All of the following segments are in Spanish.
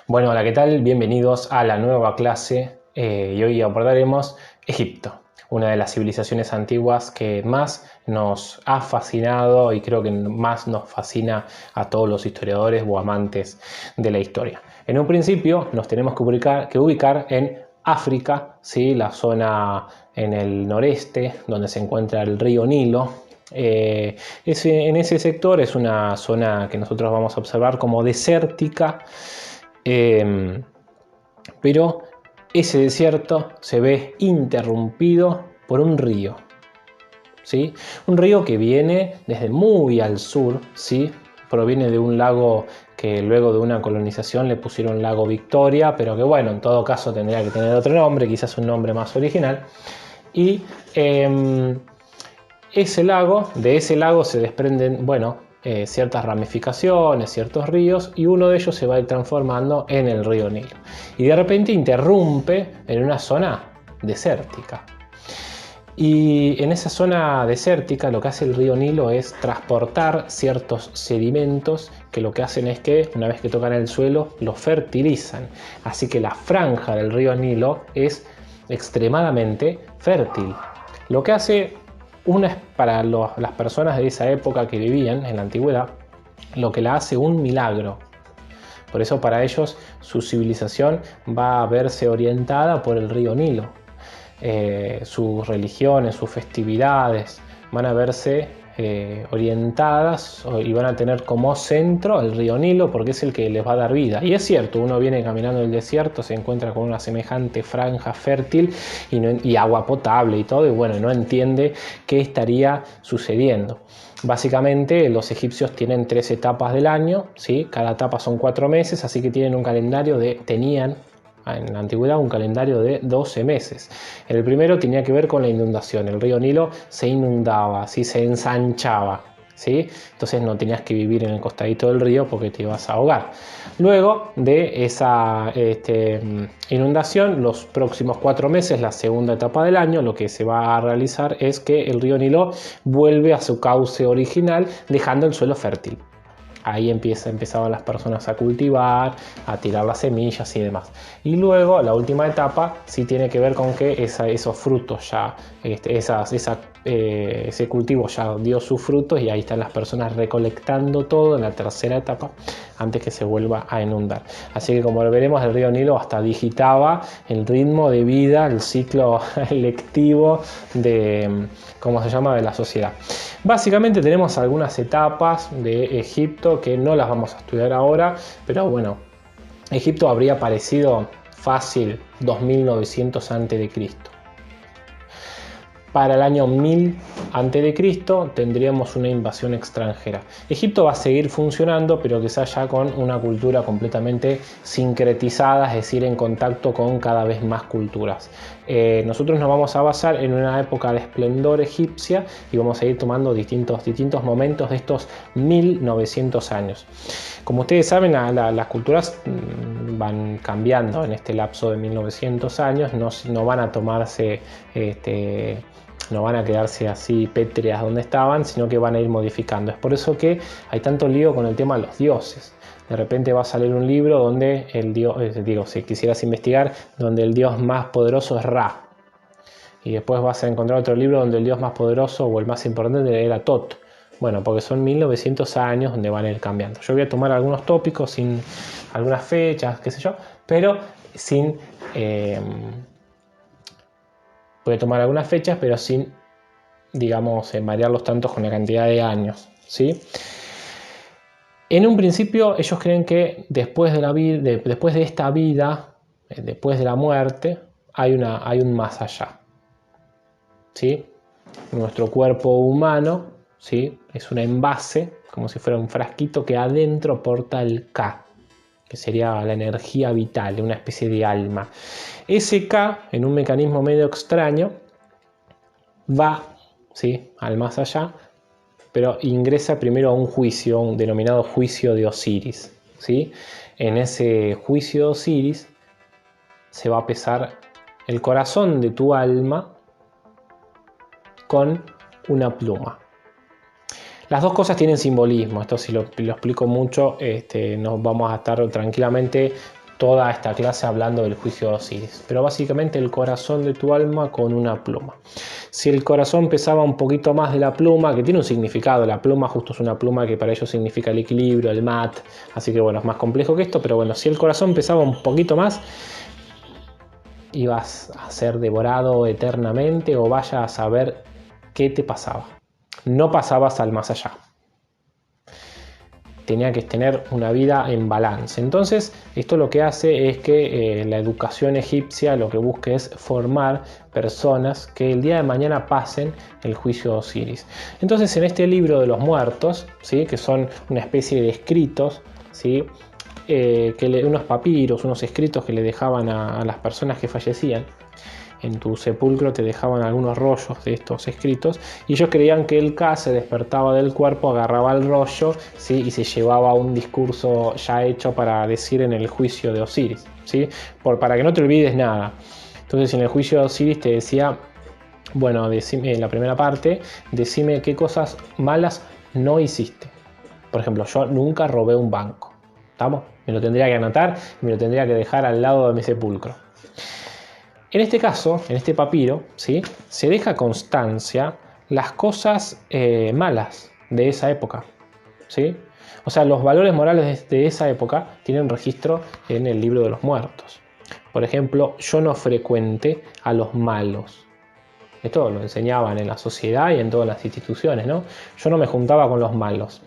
Bueno, hola, ¿qué tal? Bienvenidos a la nueva clase y hoy abordaremos Egipto, una de las civilizaciones antiguas que más nos ha fascinado y creo que más nos fascina a todos los historiadores o amantes de la historia. En un principio nos tenemos que ubicar en África, ¿sí? La zona en el noreste donde se encuentra el río Nilo. En ese sector es una zona que nosotros vamos a observar como desértica. Pero ese desierto se ve interrumpido por un río, ¿sí? Un río que viene desde muy al sur, ¿sí? Proviene de un lago que luego de una colonización le pusieron lago Victoria, pero que bueno, en todo caso tendría que tener otro nombre, quizás un nombre más original. Y de ese lago se desprenden, bueno, ciertas ramificaciones, ciertos ríos, y uno de ellos se va a ir transformando en el río Nilo. Y de repente interrumpe en una zona desértica. Y en esa zona desértica lo que hace el río Nilo es transportar ciertos sedimentos que lo que hacen es que una vez que tocan el suelo lo fertilizan. Así que la franja del río Nilo es extremadamente fértil. Lo que hace para las personas de esa época que vivían en la antigüedad, lo que la hace un milagro. Por eso para ellos su civilización va a verse orientada por el río Nilo. Sus religiones, sus festividades van a verse orientadas y van a tener como centro el río Nilo porque es el que les va a dar vida. Y es cierto, uno viene caminando en el desierto, se encuentra con una semejante franja fértil y agua potable y todo, y bueno, no entiende qué estaría sucediendo. Básicamente los egipcios tienen 3 etapas del año, ¿sí? Cada etapa son 4 meses, así que tienen un calendario tenían en la antigüedad un calendario de 12 meses. El primero tenía que ver con la inundación. El río Nilo se inundaba, ¿sí? Se ensanchaba, ¿sí? Entonces no tenías que vivir en el costadito del río porque te ibas a ahogar. Luego de esa inundación, los próximos 4 meses, la segunda etapa del año, lo que se va a realizar es que el río Nilo vuelve a su cauce original, dejando el suelo fértil. Ahí empezaban las personas a cultivar, a tirar las semillas y demás. Y luego la última etapa sí tiene que ver con que esos frutos ya, ese cultivo ya dio sus frutos y ahí están las personas recolectando todo en la tercera etapa antes que se vuelva a inundar. Así que como veremos, el río Nilo hasta digitaba el ritmo de vida, el ciclo lectivo de, ¿cómo se llama?, de la sociedad. Básicamente tenemos algunas etapas de Egipto que no las vamos a estudiar ahora, pero bueno, Egipto habría aparecido fácil 2900 a.C. Para el año 1000 a.C. tendríamos una invasión extranjera. Egipto va a seguir funcionando, pero quizás ya con una cultura completamente sincretizada, es decir, en contacto con cada vez más culturas. Nosotros nos vamos a basar en una época de esplendor egipcia y vamos a ir tomando distintos momentos de estos 1900 años. Como ustedes saben, las culturas van cambiando en este lapso de 1900 años, no van a tomarse no van a quedarse así pétreas donde estaban, sino que van a ir modificando. Es por eso que hay tanto lío con el tema de los dioses. De repente va a salir un libro donde el dios, si quisieras investigar, donde el dios más poderoso es Ra. Y después vas a encontrar otro libro donde el dios más poderoso o el más importante era Tot. Bueno, porque son 1900 años donde van a ir cambiando. Yo voy a tomar algunos tópicos sin algunas fechas, qué sé yo, pero sin... Puede tomar algunas fechas, pero sin, digamos, variarlos tanto con la cantidad de años, ¿sí? En un principio ellos creen que después de esta vida, después de la muerte, hay un más allá, ¿sí? Nuestro cuerpo humano, ¿sí?, es un envase, como si fuera un frasquito que adentro porta el Ka, que sería la energía vital, una especie de alma. Ese K, en un mecanismo medio extraño, va, ¿sí?, al más allá, pero ingresa primero a un juicio, un denominado juicio de Osiris, ¿sí? En ese juicio de Osiris se va a pesar el corazón de tu alma con una pluma. Las dos cosas tienen simbolismo, esto si lo explico mucho, nos vamos a estar tranquilamente toda esta clase hablando del juicio de Osiris. Pero básicamente el corazón de tu alma con una pluma. Si el corazón pesaba un poquito más de la pluma, que tiene un significado, la pluma justo es una pluma que para ellos significa el equilibrio, el mat, así que bueno, es más complejo que esto, pero bueno, si el corazón pesaba un poquito más, ibas a ser devorado eternamente o vaya a saber qué te pasaba. No pasabas al más allá. Tenía que tener una vida en balance. Entonces, esto lo que hace es que la educación egipcia lo que busca es formar personas que el día de mañana pasen el juicio de Osiris. Entonces, en este libro de los muertos, ¿sí? Que son una especie de escritos, ¿sí? Unos papiros, unos escritos que le dejaban a las personas que fallecían. En tu sepulcro te dejaban algunos rollos de estos escritos y ellos creían que el Ka se despertaba del cuerpo, agarraba el rollo, ¿sí? Y se llevaba un discurso ya hecho para decir en el juicio de Osiris, ¿sí? Para que no te olvides nada. Entonces en el juicio de Osiris te decía, bueno, decime, en la primera parte, decime qué cosas malas no hiciste. Por ejemplo, yo nunca robé un banco. ¿Estamos? Me lo tendría que anotar y me lo tendría que dejar al lado de mi sepulcro. En este caso, en este papiro, ¿sí? Se deja constancia las cosas malas de esa época, ¿sí? O sea, los valores morales de esa época tienen registro en el libro de los muertos. Por ejemplo, yo no frecuenté a los malos. Esto lo enseñaban en la sociedad y en todas las instituciones, ¿no? Yo no me juntaba con los malos.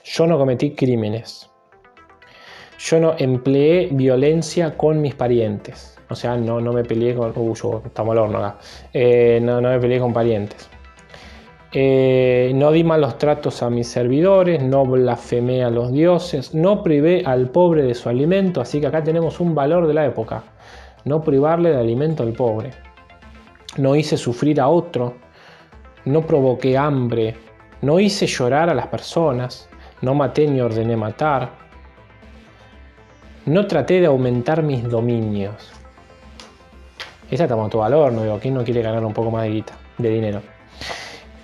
Yo no cometí crímenes. Yo no empleé violencia con mis parientes. O sea, no me peleé con... estamos al horno acá. No me peleé con parientes. No di malos tratos a mis servidores, no blasfemé a los dioses, no privé al pobre de su alimento. Así que acá tenemos un valor de la época. No privarle de alimento al pobre. No hice sufrir a otro. No provoqué hambre. No hice llorar a las personas. No maté ni ordené matar. No traté de aumentar mis dominios. Esa estamos todo al horno, digo, ¿quién no quiere ganar un poco más de dinero?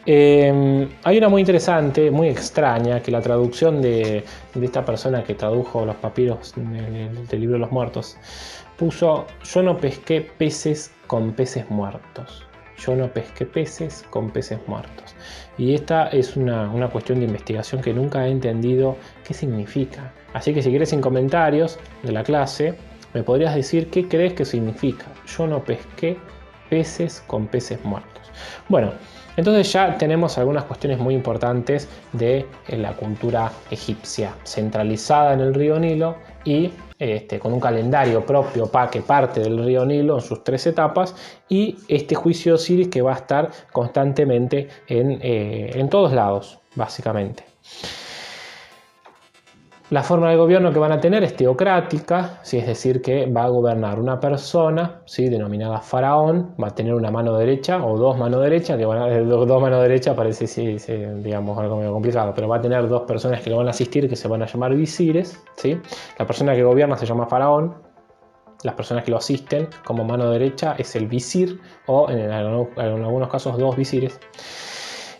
Hay una muy interesante, muy extraña, que la traducción de esta persona que tradujo los papiros del libro de los muertos puso: yo no pesqué peces con peces muertos. Yo no pesqué peces con peces muertos. Y esta es una cuestión de investigación que nunca he entendido qué significa. Así que si quieres en comentarios de la clase, me podrías decir qué crees que significa. Yo no pesqué peces con peces muertos. Bueno, entonces ya tenemos algunas cuestiones muy importantes de la cultura egipcia, centralizada en el río Nilo y con un calendario propio que parte del río Nilo en sus 3 etapas, y este juicio de Osiris que va a estar constantemente en todos lados, básicamente. La forma de gobierno que van a tener es teocrática, ¿sí? Es decir, que va a gobernar una persona, ¿sí? Denominada faraón, va a tener una mano derecha o 2 manos derechas, que van a, 2 manos derechas parece digamos algo medio complicado, pero va a tener 2 personas que lo van a asistir, que se van a llamar visires, ¿sí? La persona que gobierna se llama faraón, las personas que lo asisten como mano derecha es el visir, o en algunos casos 2 visires.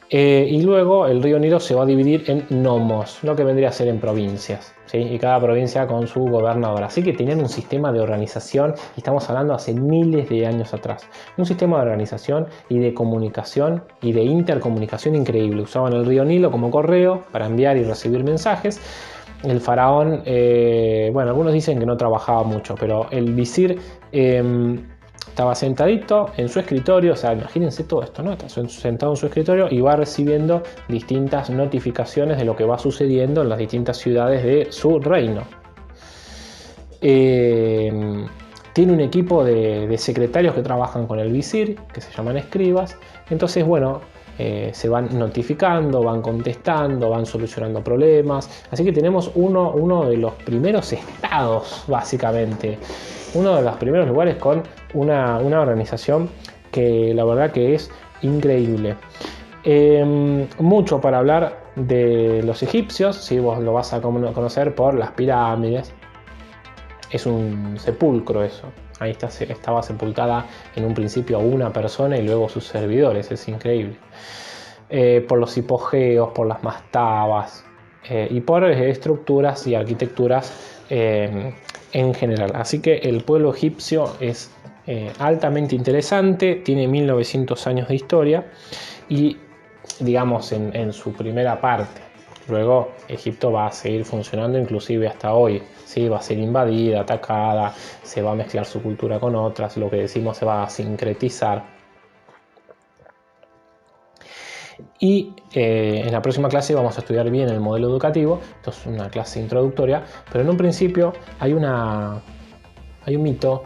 Y luego el río Nilo se va a dividir en nomos, lo que vendría a ser en provincias, ¿sí? Y cada provincia con su gobernador. Así que tenían un sistema de organización, y estamos hablando hace miles de años atrás. Un sistema de organización y de comunicación y de intercomunicación increíble. Usaban el río Nilo como correo para enviar y recibir mensajes. El faraón, bueno, algunos dicen que no trabajaba mucho, pero el visir... estaba sentadito en su escritorio, o sea, imagínense todo esto, ¿no? Está sentado en su escritorio y va recibiendo distintas notificaciones de lo que va sucediendo en las distintas ciudades de su reino. Tiene un equipo de secretarios que trabajan con el visir, que se llaman escribas. Entonces, bueno, se van notificando, van contestando, van solucionando problemas. Así que tenemos uno de los primeros estados, básicamente. Uno de los primeros lugares con una organización que la verdad que es increíble. Mucho para hablar de los egipcios, si vos lo vas a conocer por las pirámides. Es un sepulcro eso. Ahí estaba sepultada en un principio una persona y luego sus servidores, es increíble. Por los hipogeos, por las mastabas y por estructuras y arquitecturas en general. Así que el pueblo egipcio es altamente interesante, tiene 1900 años de historia y digamos en su primera parte. Luego Egipto va a seguir funcionando inclusive hasta hoy, ¿sí? Va a ser invadida, atacada, se va a mezclar su cultura con otras, lo que decimos se va a sincretizar. Y en la próxima clase vamos a estudiar bien el modelo educativo. Esto es una clase introductoria, pero en un principio hay un mito,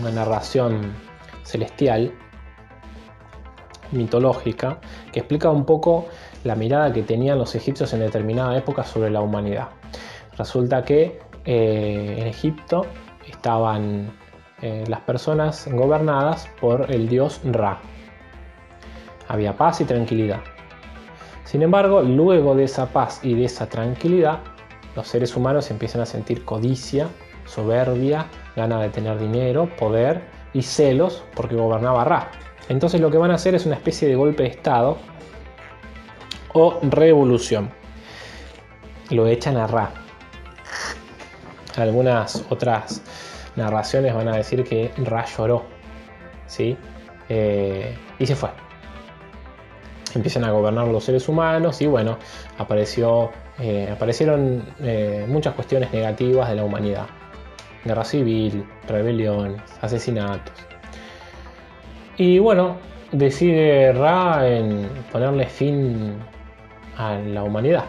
una narración celestial, mitológica, que explica un poco la mirada que tenían los egipcios en determinada época sobre la humanidad. Resulta que en Egipto estaban las personas gobernadas por el dios Ra. Había paz y tranquilidad. Sin embargo, luego de esa paz y de esa tranquilidad, los seres humanos empiezan a sentir codicia, soberbia, ganas de tener dinero, poder y celos porque gobernaba Ra. Entonces lo que van a hacer es una especie de golpe de estado o revolución. Lo echan a Ra. Algunas otras narraciones van a decir que Ra lloró, ¿sí? Y se fue. Empiezan a gobernar los seres humanos y bueno, aparecieron muchas cuestiones negativas de la humanidad. Guerra civil, rebelión, asesinatos. Y bueno, decide Ra en ponerle fin a la humanidad.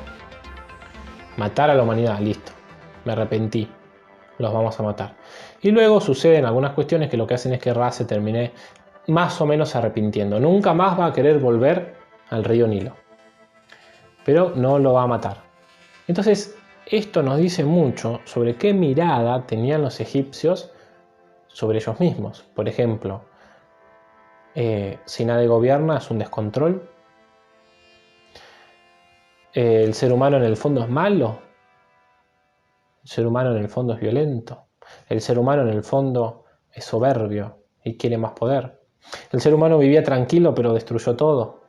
Matar a la humanidad, listo. Me arrepentí. Los vamos a matar. Y luego suceden algunas cuestiones que lo que hacen es que Ra se termine más o menos arrepintiendo. Nunca más va a querer volver al río Nilo. Pero no lo va a matar. Entonces, esto nos dice mucho sobre qué mirada tenían los egipcios sobre ellos mismos. Por ejemplo, si nadie gobierna es un descontrol. El ser humano en el fondo es malo. El ser humano en el fondo es violento. El ser humano en el fondo es soberbio y quiere más poder. El ser humano vivía tranquilo pero destruyó todo.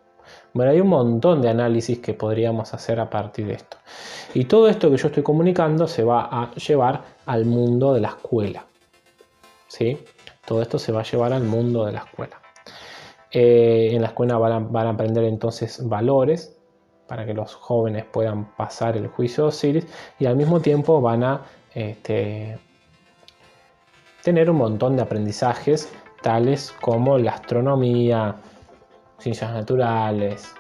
Bueno, hay un montón de análisis que podríamos hacer a partir de esto. Y todo esto que yo estoy comunicando se va a llevar al mundo de la escuela. ¿Sí? Todo esto se va a llevar al mundo de la escuela. En la escuela van a aprender entonces valores para que los jóvenes puedan pasar el juicio de Osiris y al mismo tiempo van a tener un montón de aprendizajes tales como la astronomía, ciencias naturales,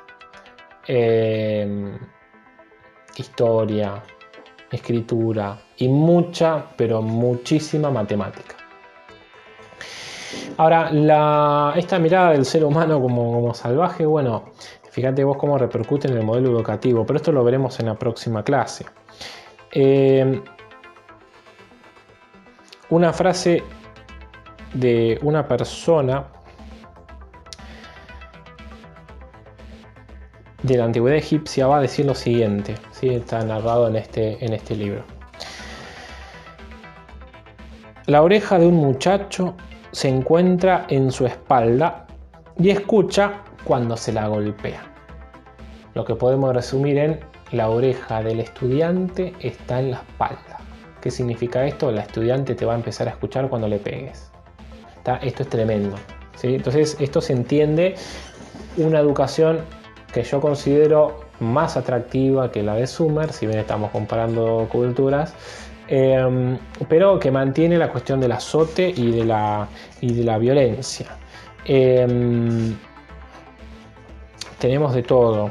historia, escritura y mucha, pero muchísima matemática. Ahora, esta mirada del ser humano como salvaje, bueno, fíjate vos cómo repercute en el modelo educativo, pero esto lo veremos en la próxima clase. Una frase de una persona de la antigüedad egipcia va a decir lo siguiente, ¿sí? Está narrado en este libro. La oreja de un muchacho se encuentra en su espalda y escucha cuando se la golpea. Lo que podemos resumir en la oreja del estudiante está en la espalda. ¿Qué significa esto? La estudiante te va a empezar a escuchar cuando le pegues. Esto es tremendo, ¿sí? Entonces esto se entiende una educación que yo considero más atractiva que la de Sumer, si bien estamos comparando culturas, pero que mantiene la cuestión del azote y de la violencia. Tenemos de todo.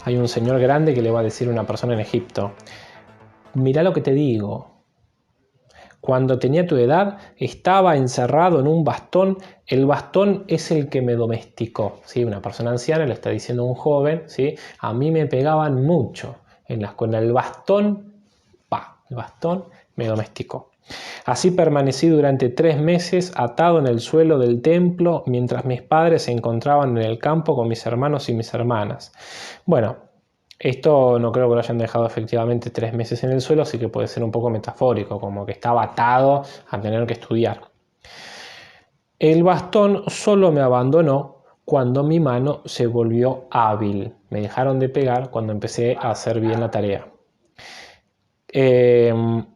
Hay un señor grande que le va a decir a una persona en Egipto: mirá lo que te digo. Cuando tenía tu edad, estaba encerrado en un bastón. El bastón es el que me domesticó. ¿Sí? Una persona anciana le está diciendo a un joven, ¿sí? A mí me pegaban mucho con el bastón. El bastón me domesticó. Así permanecí durante 3 meses atado en el suelo del templo mientras mis padres se encontraban en el campo con mis hermanos y mis hermanas. Bueno, esto no creo que lo hayan dejado efectivamente 3 meses en el suelo, así que puede ser un poco metafórico, como que estaba atado a tener que estudiar. El bastón solo me abandonó cuando mi mano se volvió hábil. Me dejaron de pegar cuando empecé a hacer bien la tarea.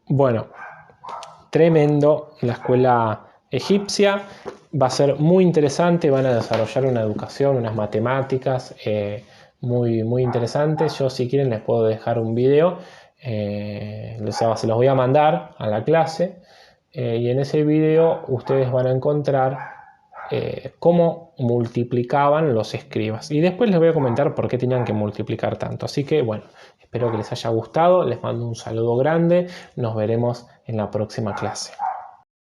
Bueno, tremendo la escuela egipcia. Va a ser muy interesante, van a desarrollar una educación, unas matemáticas muy interesantes. Yo, si quieren, les puedo dejar un video, se los voy a mandar a la clase, y en ese video ustedes van a encontrar cómo multiplicaban los escribas. Y después les voy a comentar por qué tenían que multiplicar tanto. Así que bueno, espero que les haya gustado, les mando un saludo grande, nos veremos en la próxima clase.